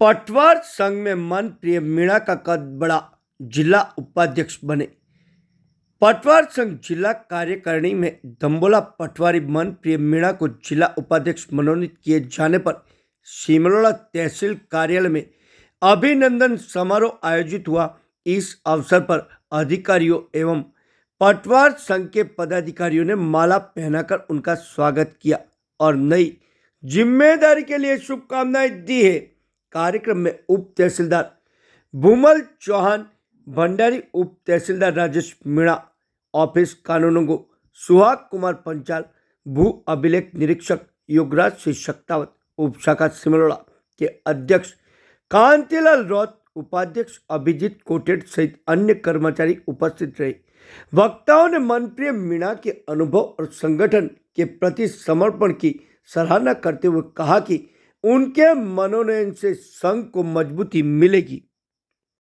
पटवार संघ में मन प्रिय मीणा का कद बढ़ा, जिला उपाध्यक्ष बने। पटवार संघ जिला कार्यकारिणी में दंबोला पटवारी मन प्रिय मीणा को जिला उपाध्यक्ष मनोनीत किए जाने पर सिमरोड़ा तहसील कार्यालय में अभिनंदन समारोह आयोजित हुआ। इस अवसर पर अधिकारियों एवं पटवार संघ के पदाधिकारियों ने माला पहनाकर उनका स्वागत किया और नई जिम्मेदारी के लिए शुभकामनाएं दी है। कार्यक्रम में उप तहसीलदार भूमल चौहान भंडारी, उप तहसीलदार राजेश मीणा, ऑफिस कानूनगो सुहाग कुमार पंचाल, भू अभिलेख निरीक्षक योगराज सिंह शक्तावत, उप शाखा सिमरोड़ा के अध्यक्ष कांतिलाल रौत, उपाध्यक्ष अभिजीत कोटेट सहित अन्य कर्मचारी उपस्थित रहे। वक्ताओं ने मनप्रिय मीणा के अनुभव और संगठन के प्रति समर्पण की सराहना करते हुए कहा कि उनके मनोनयन से संघ को मजबूती मिलेगी।